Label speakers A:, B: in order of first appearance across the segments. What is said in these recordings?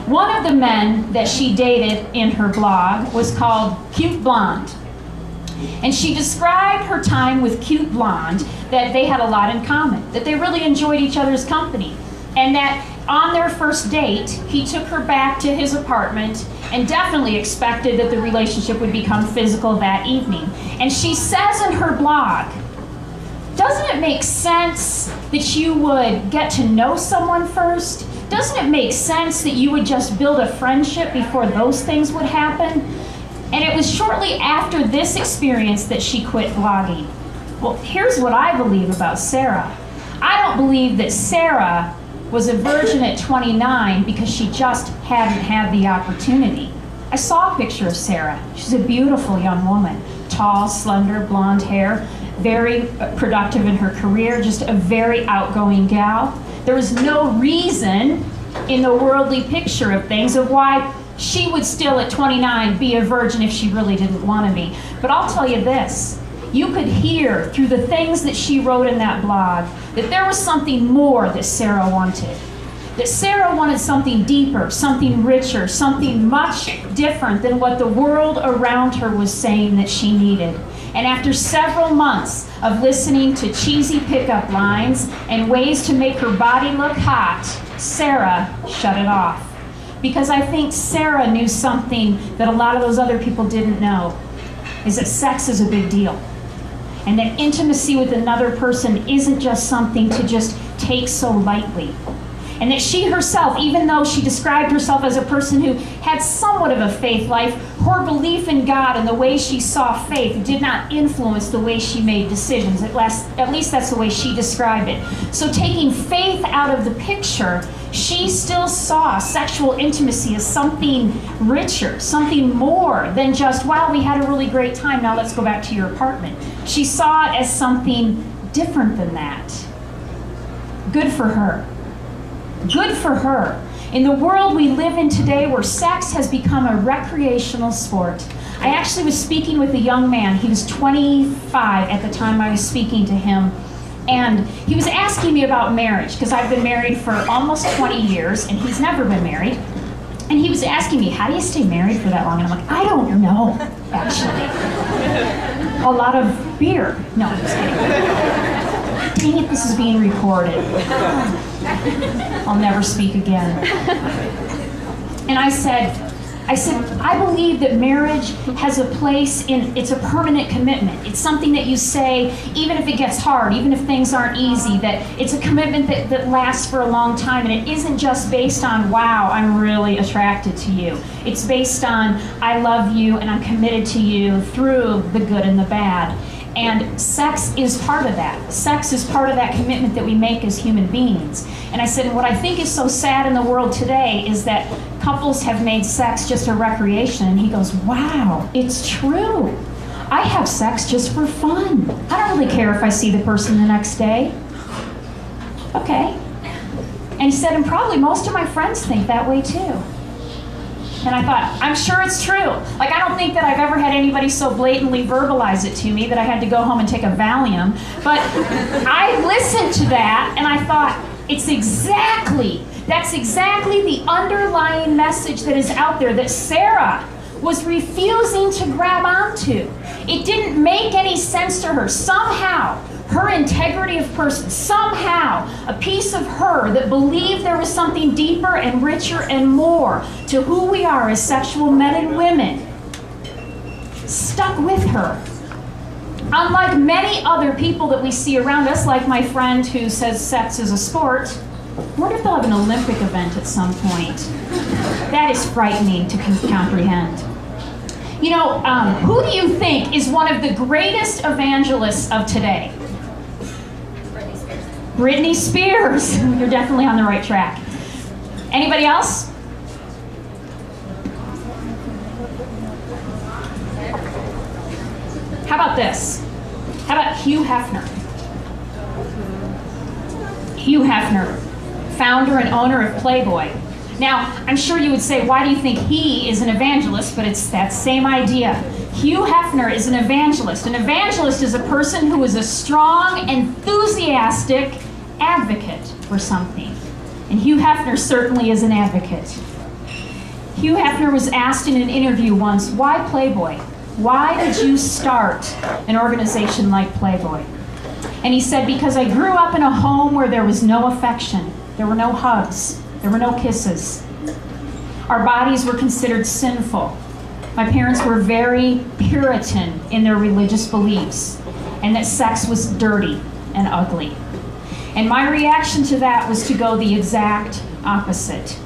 A: One of the men that she dated in her blog was called Cute Blonde. And she described her time with Cute Blonde, that they had a lot in common, that they really enjoyed each other's company, and that on their first date, he took her back to his apartment and definitely expected that the relationship would become physical that evening. And she says in her blog, doesn't it make sense that you would get to know someone first? Doesn't it make sense that you would just build a friendship before those things would happen? And it was shortly after this experience that she quit blogging. Well, here's what I believe about Sarah. I don't believe that Sarah was a virgin at 29 because she just hadn't had the opportunity. I saw a picture of Sarah. She's a beautiful young woman. Tall, slender, blonde hair, very productive in her career, just a very outgoing gal. There was no reason in the worldly picture of things of why she would still at 29 be a virgin if she really didn't want to be. But I'll tell you this, you could hear through the things that she wrote in that blog that there was something more that Sarah wanted. That Sarah wanted something deeper, something richer, something much different than what the world around her was saying that she needed. And after several months of listening to cheesy pickup lines and ways to make her body look hot, Sarah shut it off. Because I think Sarah knew something that a lot of those other people didn't know, is that sex is a big deal. And that intimacy with another person isn't just something to just take so lightly. And that she herself, even though she described herself as a person who had somewhat of a faith life, her belief in God and the way she saw faith did not influence the way she made decisions. At least that's the way she described it. So taking faith out of the picture, she still saw sexual intimacy as something richer, something more than just, wow, we had a really great time, now let's go back to your apartment. She saw it as something different than that. Good for her. Good for her. In the world we live in today where sex has become a recreational sport. I actually was speaking with a young man. He was 25 at the time I was speaking to him. And he was asking me about marriage because I've been married for almost 20 years and he's never been married. And he was asking me, how do you stay married for that long? And I'm like, I don't know, actually. A lot of beer. No, I'm just kidding. Dang it, this is being recorded. I'll never speak again. And I said, I believe that marriage has a place in, it's a permanent commitment. It's something that you say, even if it gets hard, even if things aren't easy, that it's a commitment that lasts for a long time, and it isn't just based on, wow, I'm really attracted to you. It's based on, I love you and I'm committed to you through the good and the bad. And sex is part of that. Sex is part of that commitment that we make as human beings. And I said, and what I think is so sad in the world today is that couples have made sex just a recreation. And he goes, wow, it's true. I have sex just for fun. I don't really care if I see the person the next day. Okay. And he said, and probably most of my friends think that way too. And I thought, I'm sure it's true. Like, I don't think that I've ever had anybody so blatantly verbalize it to me that I had to go home and take a Valium. But I listened to that and I thought, that's exactly the underlying message that is out there that Sarah was refusing to grab onto. It didn't make any sense to her. Somehow, her integrity of person, somehow, a piece of her that believed there was something deeper and richer and more to who we are as sexual men and women, stuck with her. Unlike many other people that we see around us, like my friend who says sex is a sport, I wonder if they'll have an Olympic event at some point. That is frightening to comprehend. You know, who do you think is one of the greatest evangelists of today? Britney Spears. You're definitely on the right track. Anybody else? How about this? How about Hugh Hefner? Hugh Hefner, founder and owner of Playboy. Now, I'm sure you would say, why do you think he is an evangelist? But it's that same idea. Hugh Hefner is an evangelist. An evangelist is a person who is a strong, enthusiastic advocate for something. And Hugh Hefner certainly is an advocate. Hugh Hefner was asked in an interview once, why Playboy? Why did you start an organization like Playboy? And he said, because I grew up in a home where there was no affection. There were no hugs. There were no kisses. Our bodies were considered sinful. My parents were very Puritan in their religious beliefs, and that sex was dirty and ugly. And my reaction to that was to go the exact opposite.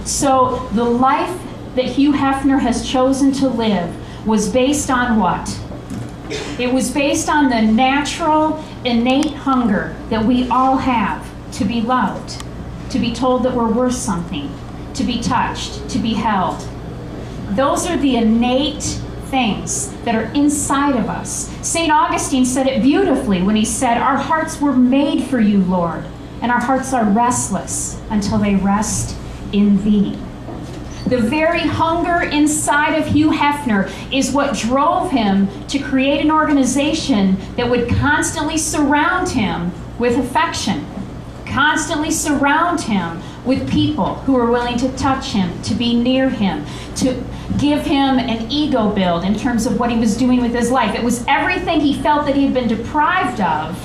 A: So the life that Hugh Hefner has chosen to live was based on what? It was based on the natural, innate hunger that we all have to be loved, to be told that we're worth something, to be touched, to be held. Those are the innate things that are inside of us. St. Augustine said it beautifully when he said, our hearts were made for you, Lord, and our hearts are restless until they rest in thee. The very hunger inside of Hugh Hefner is what drove him to create an organization that would constantly surround him with affection, constantly surround him with people who are willing to touch him, to be near him, to give him an ego build in terms of what he was doing with his life. It was everything he felt that he had been deprived of,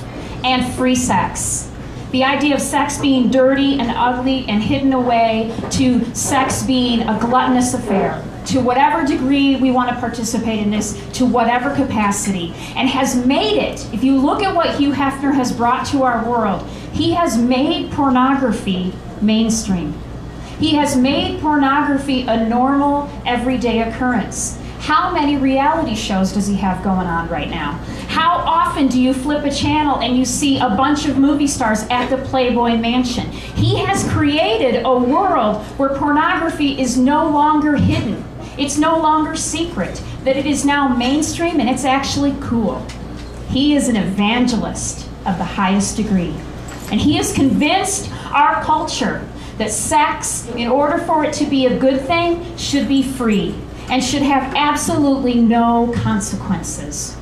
A: and free sex. The idea of sex being dirty and ugly and hidden away, to sex being a gluttonous affair, to whatever degree we want to participate in this, to whatever capacity, and has made it, if you look at what Hugh Hefner has brought to our world, he has made pornography mainstream. He has made pornography a normal, everyday occurrence. How many reality shows does he have going on right now? How often do you flip a channel and you see a bunch of movie stars at the Playboy Mansion? He has created a world where pornography is no longer hidden. It's no longer secret, that it is now mainstream and it's actually cool. He is an evangelist of the highest degree. And he has convinced our culture that sex, in order for it to be a good thing, should be free and should have absolutely no consequences.